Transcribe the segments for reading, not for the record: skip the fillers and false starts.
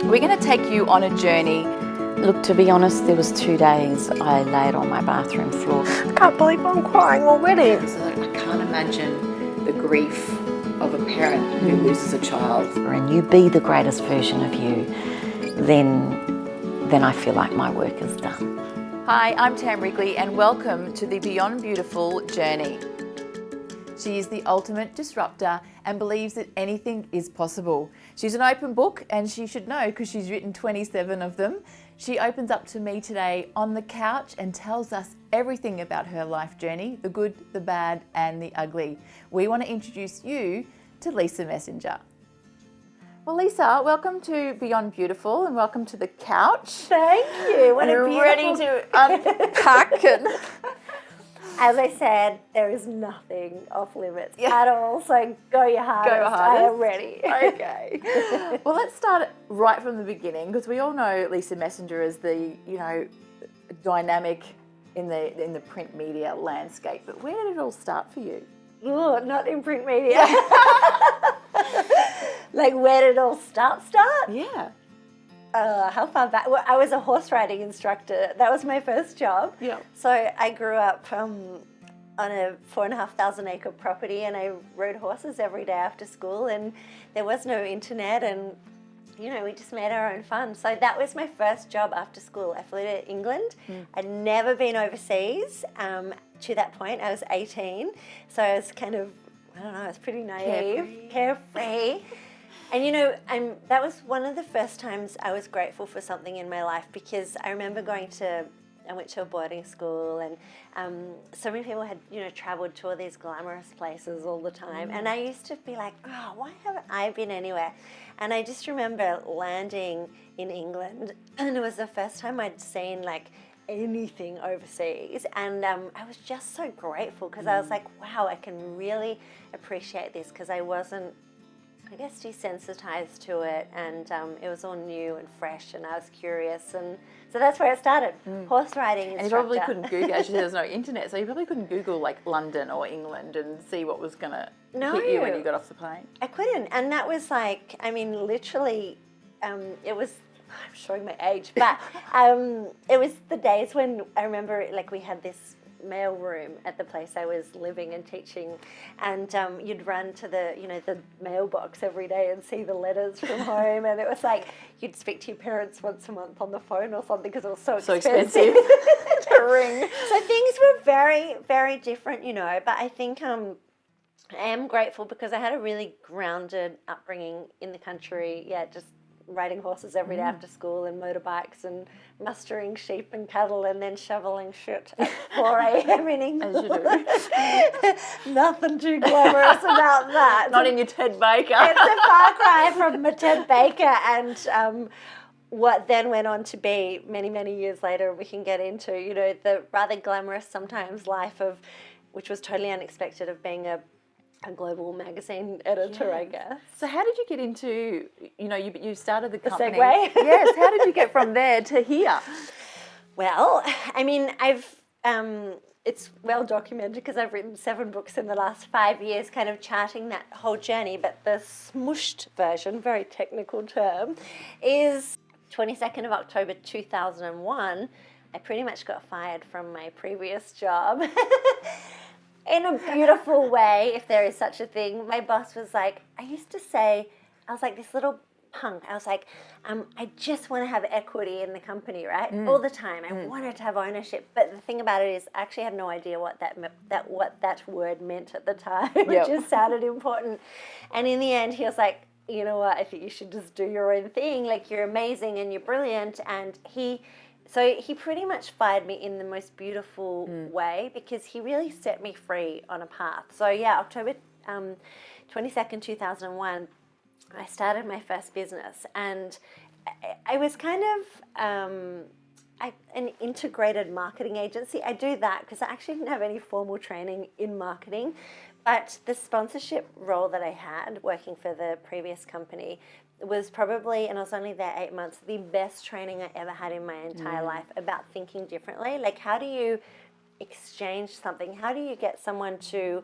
We're going to take you on a journey. Look, to be honest, there was 2 days I laid on my bathroom floor. I can't believe I'm crying already. So I can't imagine the grief of a parent who loses a child. And you be the greatest version of you, then I feel like my work is done. Hi, I'm Tam Wrigley and welcome to the Beyond Beautiful journey. She is the ultimate disruptor and believes that anything is possible. She's an open book, and she should know because she's written 27 of them. She opens up to me today on the couch and tells us everything about her life journey, the good, the bad and the ugly. We want to introduce you to Lisa Messenger. Well, Lisa, welcome to Beyond Beautiful and welcome to the couch. Thank you. What You're a beautiful... ready to unpack and... As I said, there is nothing off limits at all, so go your hardest. Go hardest. I am ready. Okay. Well, let's start right from the beginning because we all know Lisa Messenger as the, dynamic in the print media landscape. But where did it all start for you? Oh, not in print media. Like, where did it all start? Yeah. How far back? Well, I was a horse riding instructor. That was my first job. Yeah. So I grew up on a 4,500 acre property, and I rode horses every day after school, and there was no internet, and we just made our own fun. So that was my first job after school. I flew to England. I'd never been overseas to that point. I was 18, so I was kind of, I was pretty naive, carefree. And that was one of the first times I was grateful for something in my life, because I remember I went to a boarding school, and so many people had, travelled to all these glamorous places all the time. And I used to be like, oh, why haven't I been anywhere? And I just remember landing in England, and it was the first time I'd seen anything overseas. And I was just so grateful, because I was like, wow, I can really appreciate this, because I wasn't, desensitized to it, and it was all new and fresh, and I was curious, and so that's where it started. Horse riding instructor. And you probably couldn't Google, as you said, there's no internet, so you probably couldn't Google London or England and see what was going to hit you when you got off the plane. I couldn't, and that was literally, it was, I'm showing my age, but it was the days when I remember we had this mail room at the place I was living and teaching, and you'd run to the mailbox every day and see the letters from home, and it was you'd speak to your parents once a month on the phone or something, because it was so expensive to ring. So things were very, very different, but I think I am grateful because I had a really grounded upbringing in the country, just riding horses every day after school, and motorbikes, and mustering sheep and cattle, and then shoveling shit at 4 a.m. in England. As you do. Nothing too glamorous about that. Not in your Ted Baker. It's a far cry from my Ted Baker and what then went on to be many, many years later, we can get into, the rather glamorous sometimes life of, which was totally unexpected, of being a global magazine editor, I guess. So how did you get into, you started the company. Segue? Yes, how did you get from there to here? Well, it's well documented because I've written 7 books in the last 5 years kind of charting that whole journey, but the smooshed version, very technical term, is 22nd of October 2001. I pretty much got fired from my previous job. In a beautiful way, if there is such a thing. My boss was like, I was like this little punk. I was like, I just want to have equity in the company, right? All the time. I wanted to have ownership. But the thing about it is, I actually had no idea what that word meant at the time. It just sounded important. And in the end, he was like, you know what? I think you should just do your own thing. You're amazing and you're brilliant. And So he pretty much fired me in the most beautiful way, because he really set me free on a path. So October 22nd, 2001, I started my first business, and I was kind of an integrated marketing agency. I do that because I actually didn't have any formal training in marketing, but the sponsorship role that I had working for the previous company was probably, and I was only there 8 months, the best training I ever had in my entire life about thinking differently. How do you exchange something? How do you get someone to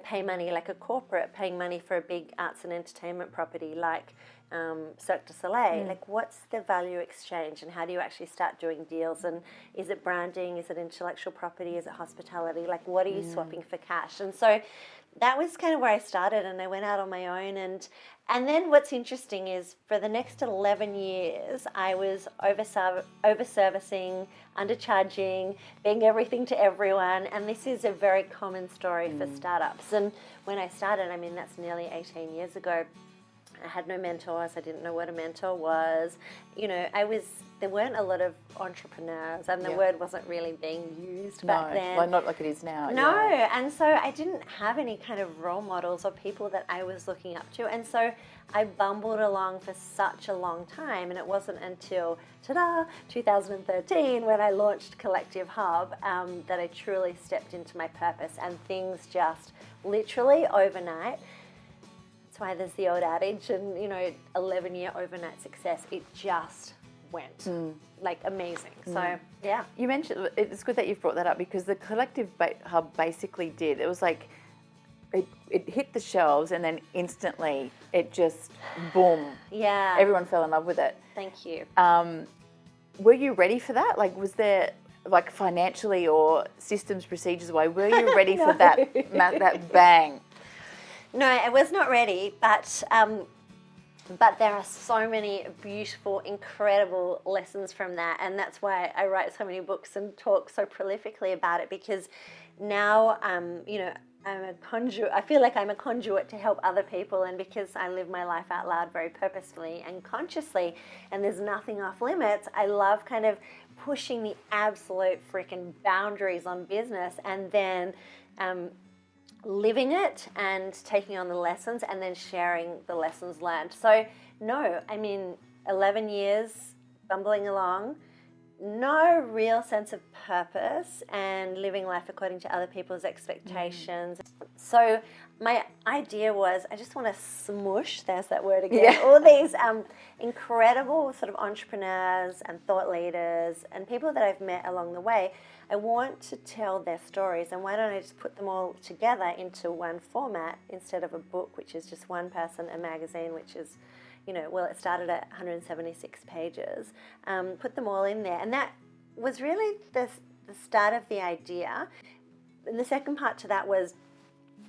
pay money like a corporate, paying money for a big arts and entertainment property like Cirque du Soleil. Like, what's the value exchange, and how do you actually start doing deals? And is it branding? Is it intellectual property? Is it hospitality? Like, what are you swapping for cash? And so that was kind of where I started, and I went out on my own. And then what's interesting is for the next 11 years, I was over-servicing, undercharging, being everything to everyone. And this is a very common story for startups. And when I started, I mean, that's nearly 18 years ago, I had no mentors. I didn't know what a mentor was. You know, there weren't a lot of entrepreneurs, and the word wasn't really being used back then. Well, not like it is now. No, and so I didn't have any kind of role models or people that I was looking up to. And so I bumbled along for such a long time, and it wasn't until, 2013, when I launched Collective Hub, that I truly stepped into my purpose, and things just literally overnight. That's why there's the old adage, and 11-year overnight success, it just went like amazing. So yeah, You mentioned, it's good that you've brought that up, because the Collective Hub basically did, it was like it hit the shelves, and then instantly it just boom, yeah, everyone fell in love with it. thank you. Were you ready for that? Like, was there, like, financially or systems, procedures way, were you ready for that bang? No, I was not ready, but there are so many beautiful, incredible lessons from that, and that's why I write so many books and talk so prolifically about it, because now, I'm a conduit. I feel like I'm a conduit to help other people, and because I live my life out loud very purposefully and consciously, and there's nothing off limits, I love kind of pushing the absolute freaking boundaries on business, and then living it and taking on the lessons, and then sharing the lessons learned. So no, I mean, 11 years bumbling along, no real sense of purpose, and living life according to other people's expectations. So my idea was, I just want to smush, there's that word again, all these incredible sort of entrepreneurs and thought leaders and people that I've met along the way. I want to tell their stories, and why don't I just put them all together into one format instead of a book, which is just one person, a magazine, which is, it started at 176 pages. Put them all in there, and that was really the start of the idea. And the second part to that was,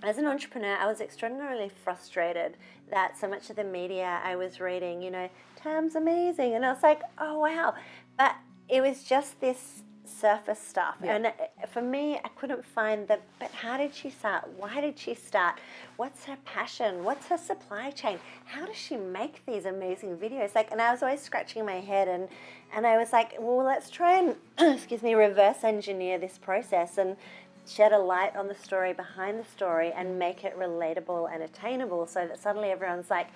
as an entrepreneur, I was extraordinarily frustrated that so much of the media I was reading, Tam's amazing, and I was like, oh wow, but it was just this surface stuff. And for me, I couldn't find but how did she start? Why did she start? What's her passion? What's her supply chain? How does she make these amazing videos? And I was always scratching my head, and I was like, well, let's try and reverse engineer this process and shed a light on the story behind the story and make it relatable and attainable, so that suddenly everyone's like,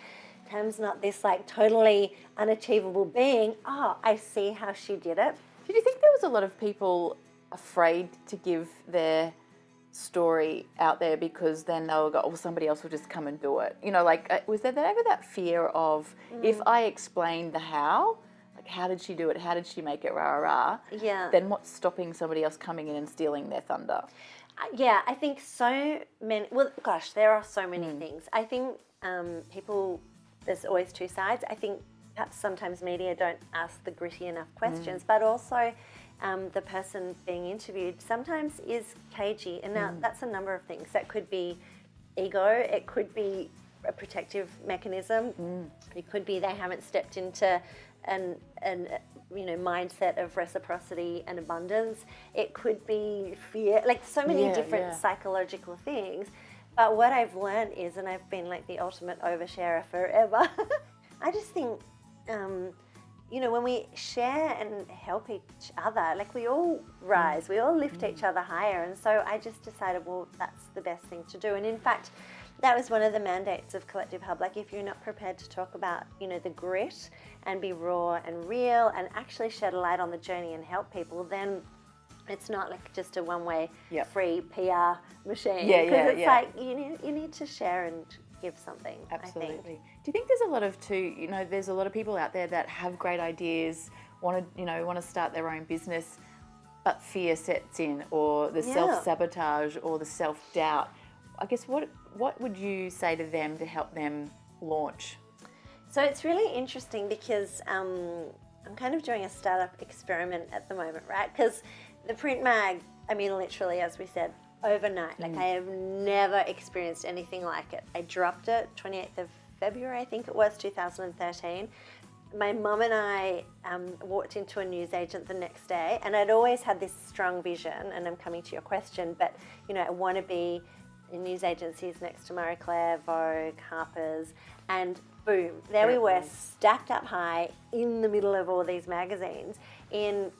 Tam's not this totally unachievable being. Oh, I see how she did it. Did you think there was a lot of people afraid to give their story out there because then they'll go, oh, somebody else will just come and do it? Was there ever that fear of, if I explained the how, like, how did she do it? How did she make it? Rah, rah, rah. Yeah. Then what's stopping somebody else coming in and stealing their thunder? Yeah, I think so many. Well, gosh, there are so many things. I think there's always two sides. I think perhaps sometimes media don't ask the gritty enough questions, but also the person being interviewed sometimes is cagey. And now that's a number of things. That could be ego. It could be a protective mechanism. It could be they haven't stepped into an mindset of reciprocity and abundance. It could be fear, like so many different psychological things. But what I've learned is, and I've been like the ultimate oversharer forever, I just think, when we share and help each other, like we all rise, we all lift each other higher. And so I just decided, well, that's the best thing to do. And in fact, that was one of the mandates of Collective Hub. Like, if you're not prepared to talk about, the grit and be raw and real and actually shed a light on the journey and help people, then it's not like just a one-way free PR machine. Because it's like you need to share and give something. Absolutely. I think. Do you think there's a lot of there's a lot of people out there that have great ideas, want to start their own business, but fear sets in, or the self-sabotage or the self-doubt? I guess what would you say to them to help them launch? So it's really interesting because I'm kind of doing a startup experiment at the moment, right? Because the print mag, I mean, literally, as we said, overnight. Like, I have never experienced anything like it. I dropped it 28th of February, I think it was, 2013. My mum and I walked into a newsagent the next day, and I'd always had this strong vision, and I'm coming to your question, but, you know, I want to be in news agencies next to Marie Claire, Vogue, Harper's, and boom, there we were, stacked up high in the middle of all these magazines in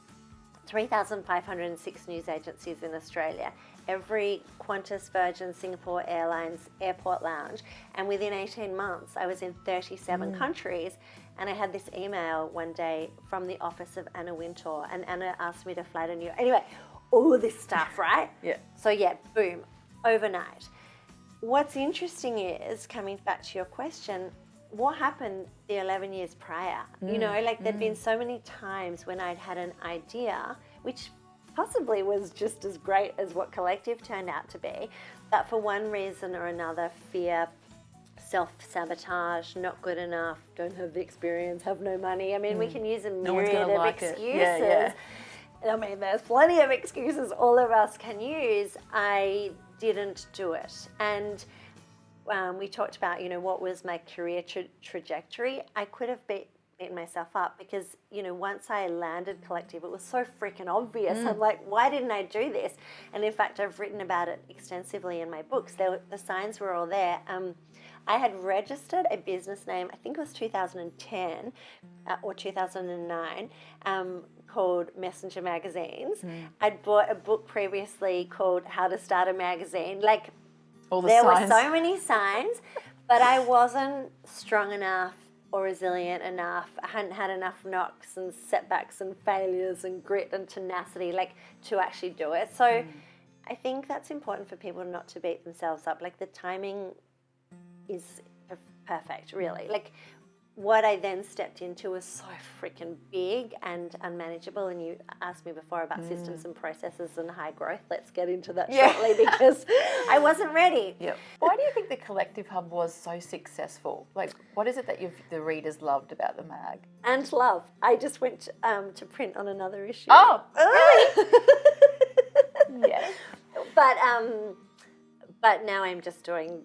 3,506 news agencies in Australia, every Qantas, Virgin, Singapore Airlines, Airport Lounge, and within 18 months I was in 37 countries. And I had this email one day from the office of Anna Wintour, and Anna asked me to fly to New York. Anyway, all this stuff, right? Yeah. So yeah, boom, overnight. What's interesting is, coming back to your question, what happened the 11 years prior? You know, like there'd been so many times when I'd had an idea, which possibly was just as great as what Collective turned out to be, but for one reason or another, fear, self-sabotage, not good enough, don't have the experience, have no money. I mean, we can use a myriad of excuses. Yeah. I mean, there's plenty of excuses all of us can use. I didn't do it. And we talked about, you know, what was my career trajectory. I could have beaten myself up because, you know, once I landed Collective, it was so freaking obvious. I'm like, why didn't I do this? And in fact, I've written about it extensively in my books. The signs were all there. I had registered a business name, I think it was 2010 or 2009, called Messenger Magazines. I'd bought a book previously called How to Start a Magazine. Like, there were so many signs, but I wasn't strong enough or resilient enough. I hadn't had enough knocks and setbacks and failures and grit and tenacity, like, to actually do it. So I think that's important for people not to beat themselves up. Like, the timing is perfect, really. Like, what I then stepped into was so freaking big and unmanageable. And you asked me before about systems and processes and high growth. Let's get into that shortly because I wasn't ready. Yep. Why do you think the Collective Hub was so successful? Like, what is it that the readers loved about the mag? And love. I just went to print on another issue. Oh, really? Yeah. But now I'm just doing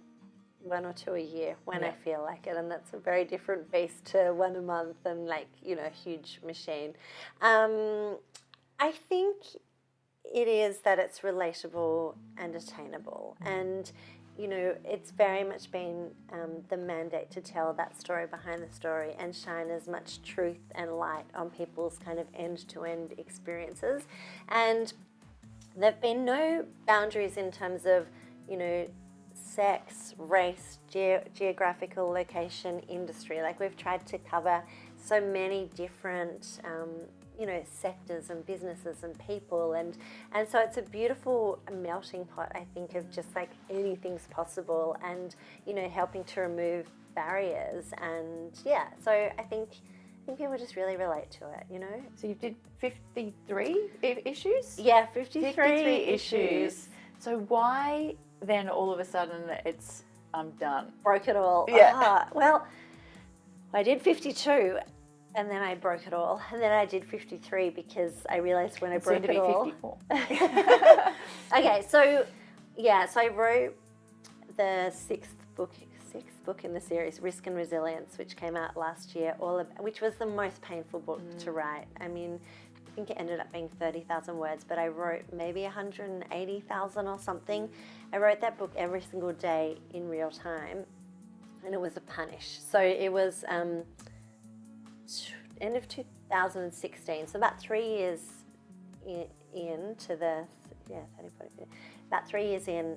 one or two a year when I feel like it, and that's a very different beast to one a month and, like, you know, a huge machine. I think it is that it's relatable and attainable, and, you know, it's very much been the mandate to tell that story behind the story and shine as much truth and light on people's kind of end-to-end experiences. And there've been no boundaries in terms of, you know, sex, race, geographical location, industry. Like, we've tried to cover so many different, you know, sectors and businesses and people, and so it's a beautiful melting pot, I think, of just like anything's possible, and, you know, helping to remove barriers. And yeah, so I think people just really relate to it, you know. So you did 53 issues? Yeah, 53 issues. So why then all of a sudden I'm done? Broke it all. Yeah. Well, I did 52 and then I broke it all. And then I did 53 because I realised when I broke it all. 54. Okay, so I wrote the sixth book in the series, Risk and Resilience, which came out last year, which was the most painful book to write. I mean, I think it ended up being 30,000 words, but I wrote maybe 180,000 or something. I wrote that book every single day in real time, and it was a punish. So it was end of 2016, so about 3 years into the, 30, 40, about 3 years in,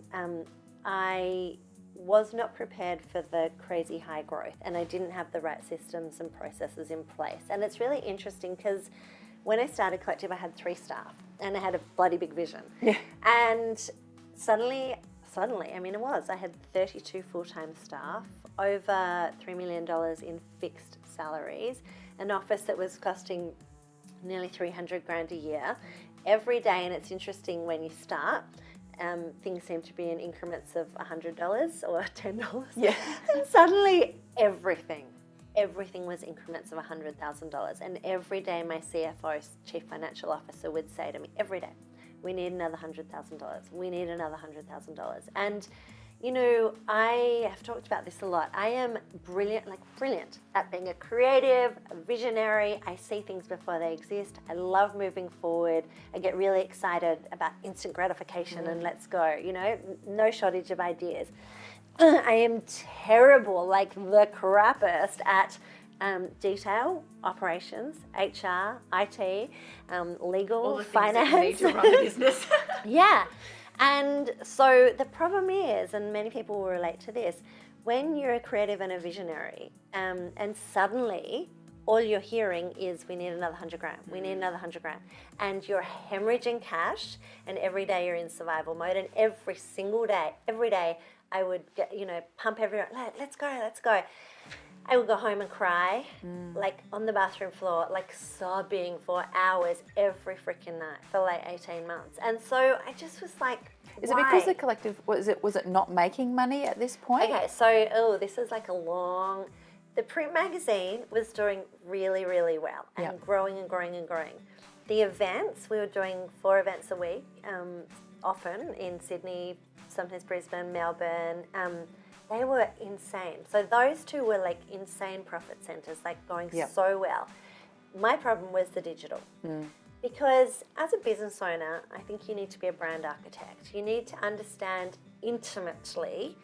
I was not prepared for the crazy high growth, and I didn't have the right systems and processes in place. And it's really interesting because when I started Collective, I had 3 staff and I had a bloody big vision. Yeah. And suddenly, I mean, I had 32 full-time staff, over $3 million in fixed salaries, an office that was costing nearly $300,000 a year every day. And it's interesting when you start, things seem to be in increments of $100 or $10. Yeah. And suddenly everything everything was increments of $100,000. And every day my CFO, Chief Financial Officer, would say to me, every day, we need another $100,000. We need another $100,000. And, you know, I have talked about this a lot. I am brilliant at being a creative, a visionary. I see things before they exist. I love moving forward. I get really excited about instant gratification and let's go, you know, no shortage of ideas. I am terrible, like the crappiest at detail, operations, HR, IT, legal, finance. All the things that you need to run a business. Yeah. And so the problem is, and many people will relate to this, when you're a creative and a visionary, and suddenly all you're hearing is we need another 100 grand, we need another 100 grand. And you're hemorrhaging cash, and every day you're in survival mode, and every single day, every day, I would get, you know, pump everyone, let's go. I would go home and cry, like on the bathroom floor, like sobbing for hours every freaking night for like 18 months. And so I just was like, Is why? it because the collective, was it not making money at this point? Okay, so, this is like the print magazine was doing really, really well and growing and growing and growing. The events, we were doing 4 events a week, often in Sydney, sometimes Brisbane, Melbourne. They were insane. So those 2 were like insane profit centers, like going so well. My problem was the digital. Because as a business owner, I think you need to be a brand architect. You need to understand intimately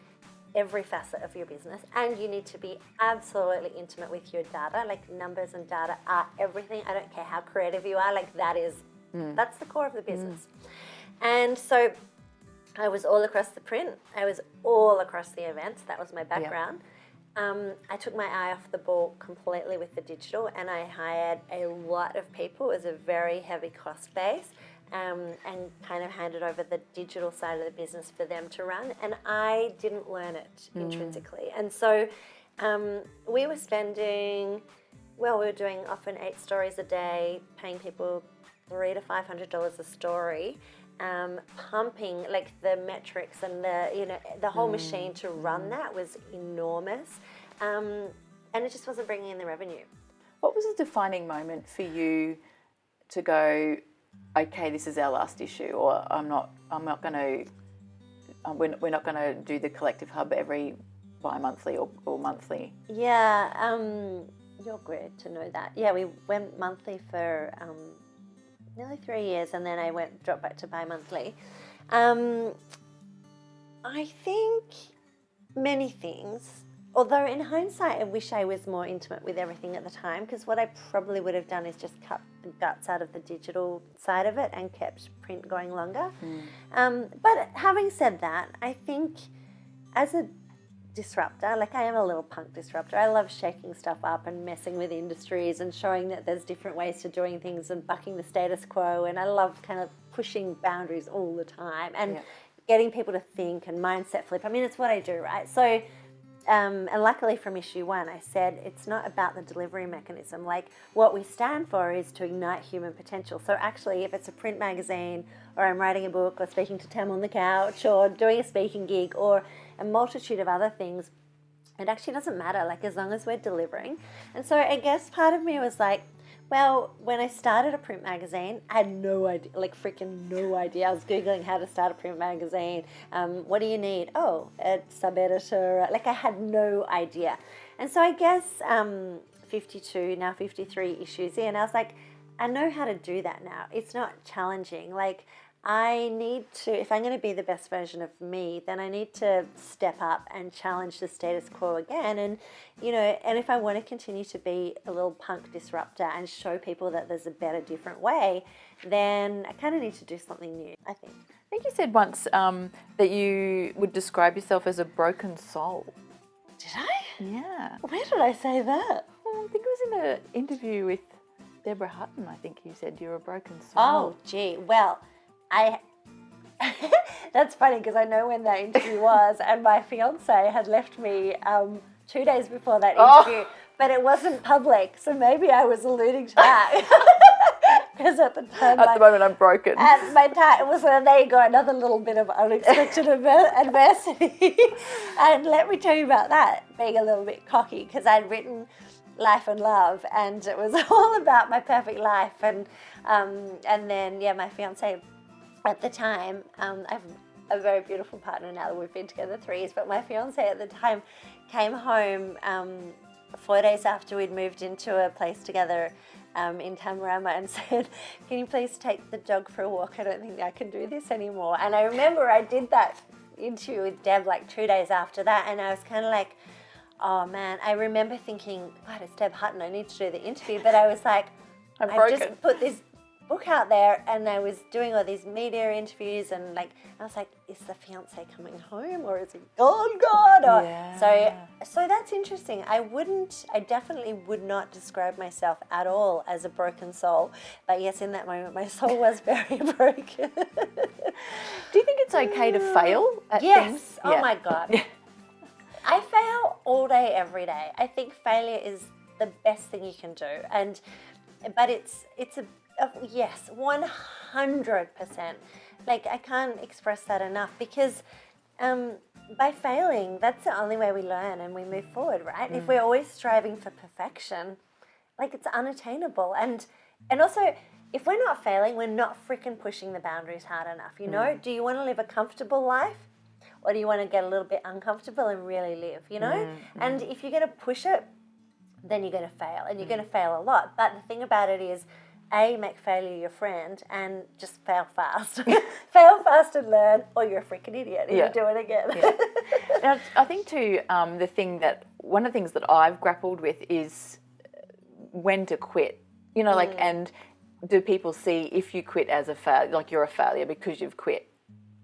every facet of your business, and you need to be absolutely intimate with your data. Like, numbers and data are everything. I don't care how creative you are, like that's the core of the business. And so I was all across the print. I was all across the events. That was my background. I took my eye off the ball completely with the digital, and I hired a lot of people. It was a very heavy cost base, and kind of handed over the digital side of the business for them to run. And I didn't learn it intrinsically. And so we were doing often 8 stories a day, paying people $300 to $500 a story. Pumping like the metrics and the whole machine to run that was enormous, and it just wasn't bringing in the revenue. What was a defining moment for you to go, okay, this is our last issue, or we're not going to do the collective hub every bi-monthly or monthly? Yeah, you're great to know that. Yeah, we went monthly for nearly 3 years, and then I dropped back to bi-monthly. I think many things, although in hindsight I wish I was more intimate with everything at the time, because what I probably would have done is just cut the guts out of the digital side of it and kept print going longer. But having said that, I think as a disruptor, like I am a little punk disruptor. I love shaking stuff up and messing with industries and showing that there's different ways to doing things and bucking the status quo. And I love kind of pushing boundaries all the time and getting people to think and mindset flip. I mean, it's what I do, right? So, and luckily from issue 1, I said it's not about the delivery mechanism. Like, what we stand for is to ignite human potential. So actually, if it's a print magazine, or I'm writing a book, or speaking to Tam on the couch, or doing a speaking gig, or a multitude of other things, it actually doesn't matter, like, as long as we're delivering. And so I guess part of me was like, well, when I started a print magazine, I had no idea, like freaking no idea. I was Googling how to start a print magazine. What do you need? Oh, a sub-editor. Like, I had no idea. And so I guess 52, now 53 issues in, I was like, I know how to do that now. It's not challenging. Like, I need to, if I'm going to be the best version of me, then I need to step up and challenge the status quo again. And, and if I want to continue to be a little punk disruptor and show people that there's a better, different way, then I kind of need to do something new, I think. I think you said once that you would describe yourself as a broken soul. Did I? Yeah. Where did I say that? Well, I think it was in an interview with Deborah Hutton. I think you said you're a broken soul. Oh, gee. Well, that's funny because I know when that interview was, and my fiance had left me 2 days before that interview, but it wasn't public, so maybe I was alluding to that. Because at the time, at the moment, I'm broken. At my time, it was there you go, another little bit of unexpected adversity. And let me tell you about that, being a little bit cocky, because I'd written life and love, and it was all about my perfect life. And then my fiance at the time, I've a very beautiful partner now that we've been together 3 years, but my fiance at the time came home 4 days after we'd moved into a place together in Tamarama and said, "Can you please take the dog for a walk? I don't think I can do this anymore." And I remember I did that interview with Deb like 2 days after that, and I was kind of like, oh man, I remember thinking, God, it's Deb Hutton, I need to do the interview. But I was like, I've just put this book out there, and I was doing all these media interviews, and like I was like, is the fiance coming home, or is he gone? Or so that's interesting. I definitely would not describe myself at all as a broken soul, but yes, in that moment my soul was very broken. Do you think it's okay to fail at things? Yes. Oh my God. I fail all day, every day. I think failure is the best thing you can do, but it's yes, 100%. Like, I can't express that enough, because by failing, that's the only way we learn and we move forward, right? If we're always striving for perfection, like, it's unattainable. And also, if we're not failing, we're not freaking pushing the boundaries hard enough, you know? Do you want to live a comfortable life, or do you want to get a little bit uncomfortable and really live, you know? And if you're going to push it, then you're going to fail, and you're going to fail a lot. But the thing about it is, make failure your friend and just fail fast. Fail fast and learn, or you're a freaking idiot and you do it again. Now, I think too, one of the things that I've grappled with is when to quit. You know, like, and do people see if you quit as a failure, like you're a failure because you've quit?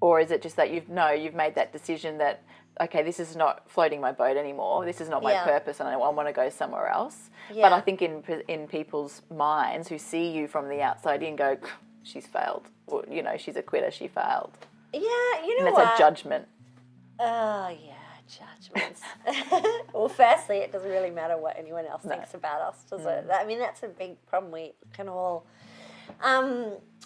Or is it just that you've made that decision that, okay, this is not floating my boat anymore. This is not my purpose, and I want to go somewhere else. Yeah. But I think in people's minds who see you from the outside in, go, she's failed, or, you know, she's a quitter, she failed. Yeah, you know and what? That's a judgment. Oh, yeah, judgments. Well, firstly, it doesn't really matter what anyone else thinks about us, does it? I mean, that's a big problem we can all...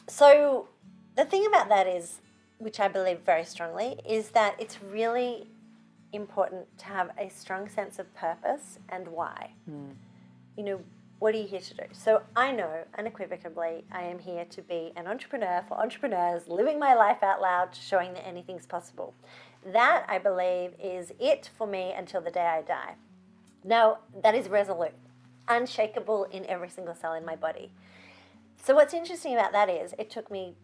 So the thing about that is, which I believe very strongly, is that it's really important to have a strong sense of purpose and why. You know, what are you here to do? So I know unequivocally I am here to be an entrepreneur for entrepreneurs, living my life out loud, showing that anything's possible. That, I believe, is it for me until the day I die. Now, that is resolute, unshakable in every single cell in my body. So what's interesting about that is it took me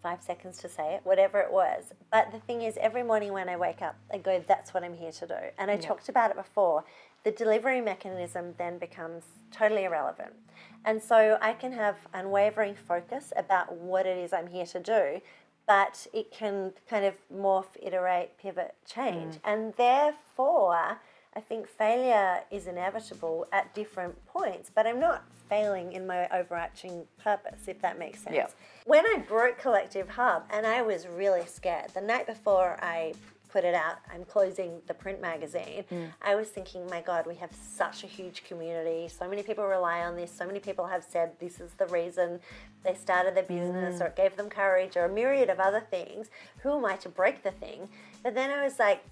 5 seconds to say it, whatever it was. But the thing is, every morning when I wake up, I go, that's what I'm here to do. And I talked about it before. The delivery mechanism then becomes totally irrelevant. And so I can have unwavering focus about what it is I'm here to do, but it can kind of morph, iterate, pivot, change. And therefore, I think failure is inevitable at different points, but I'm not failing in my overarching purpose, if that makes sense. Yeah. When I broke Collective Hub, and I was really scared, the night before I put it out, I'm closing the print magazine, I was thinking, my God, we have such a huge community, so many people rely on this, so many people have said this is the reason they started their business, or it gave them courage, or a myriad of other things. Who am I to break the thing? But then I was like,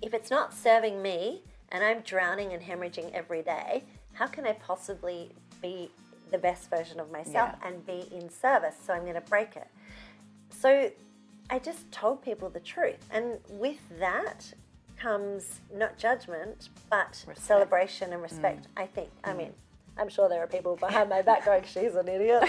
if it's not serving me, and I'm drowning and hemorrhaging every day, how can I possibly be the best version of myself and be in service? So I'm going to break it. So I just told people the truth. And with that comes not judgment, but celebration and respect, I think. I mean, I'm sure there are people behind my back going, she's an idiot.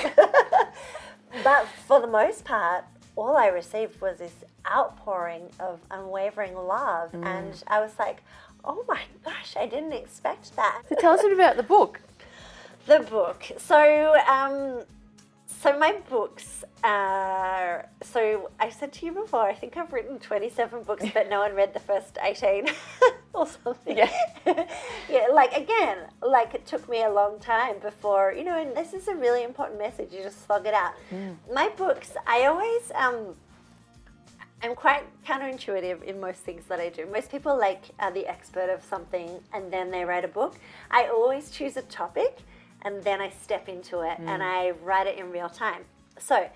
But for the most part, all I received was this outpouring of unwavering love. And I was like, oh my gosh, I didn't expect that. So tell us a bit about the book. The book. So my books are, so I said to you before, I think I've written 27 books, but no one read the first 18 or something. Yeah, like, again, like, it took me a long time before, you know, and this is a really important message, you just slog it out. My books, I always, I'm quite counterintuitive in most things that I do. Most people are the expert of something and then they write a book. I always choose a topic and then I step into it and I write it in real time. So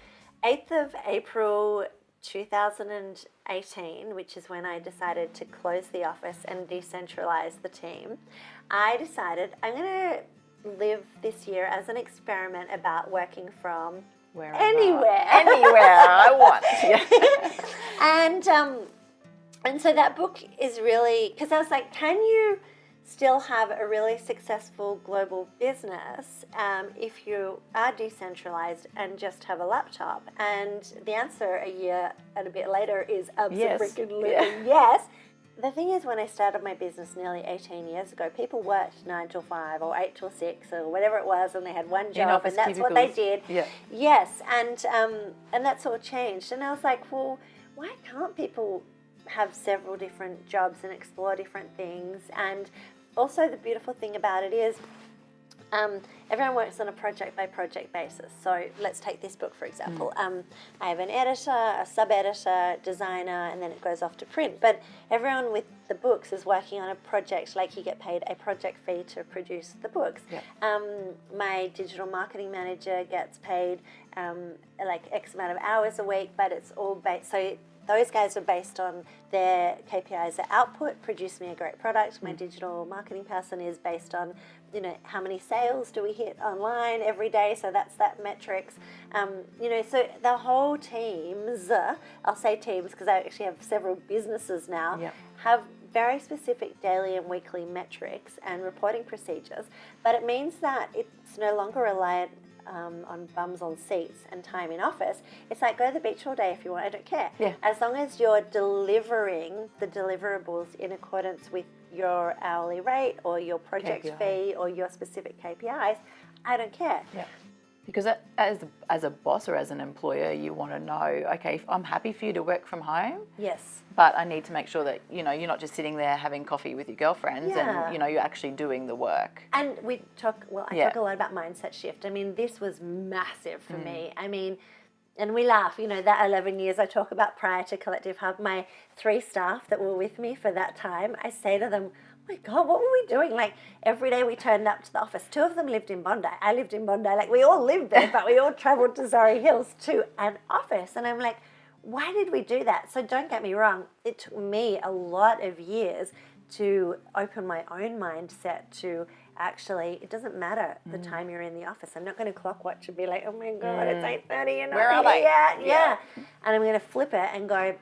8th of April 2018, which is when I decided to close the office and decentralize the team, I decided I'm going to live this year as an experiment about working from Wherever. anywhere. Anywhere I want. Yeah. And so that book is really, because I was like, can you still have a really successful global business if you are decentralized and just have a laptop? And the answer a year and a bit later is absolutely yes. The thing is, when I started my business nearly 18 years ago, people worked 9 till 5 or 8 till 6 or whatever it was, and they had one job, and that's what they did. Yeah. Yes, and that's all changed. And I was like, well, why can't people have several different jobs and explore different things? And also the beautiful thing about it is everyone works on a project-by-project basis. So let's take this book, for example. I have an editor, a sub-editor, designer, and then it goes off to print. But everyone with the books is working on a project, like you get paid a project fee to produce the books. Yeah. My digital marketing manager gets paid like X amount of hours a week, but it's all based, so those guys are based on their KPIs, their output, produce me a great product. My digital marketing person is based on, how many sales do we hit online every day? So that's that metrics. So the whole teams, I'll say teams because I actually have several businesses now, have very specific daily and weekly metrics and reporting procedures. But it means that it's no longer reliant on bums on seats and time in office. It's like, go to the beach all day if you want, I don't care. Yeah. As long as you're delivering the deliverables in accordance with your hourly rate or your project fee or your specific KPIs, I don't care. Yeah. Because as a boss or as an employer, you want to know, okay, I'm happy for you to work from home. Yes. But I need to make sure that, you're not just sitting there having coffee with your girlfriends and, you're actually doing the work. And I talk a lot about mindset shift. I mean, this was massive for me. I mean, and we laugh, that 11 years I talk about prior to Collective Hub, my 3 staff that were with me for that time, I say to them, oh my God, what were we doing? Like every day we turned up to the office. 2 of them lived in Bondi. I lived in Bondi. Like we all lived there, but we all traveled to Surrey Hills to an office. And I'm like, why did we do that? So don't get me wrong. It took me a lot of years to open my own mindset to actually, it doesn't matter the time you're in the office. I'm not going to clock watch and be like, oh my God, it's 8:30 and where are they? Yeah. And I'm going to flip it and go,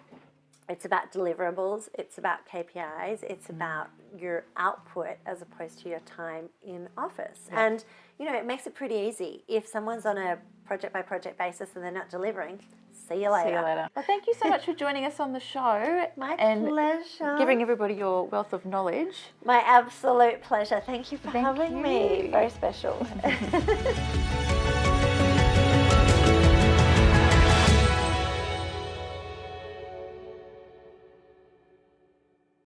it's about deliverables, it's about KPIs, it's about your output as opposed to your time in office. Yeah. And, it makes it pretty easy. If someone's on a project-by-project basis and they're not delivering, see you later. Well, thank you so much for joining us on the show. My and pleasure. Giving everybody your wealth of knowledge. My absolute pleasure. Thank you for having me. Very special.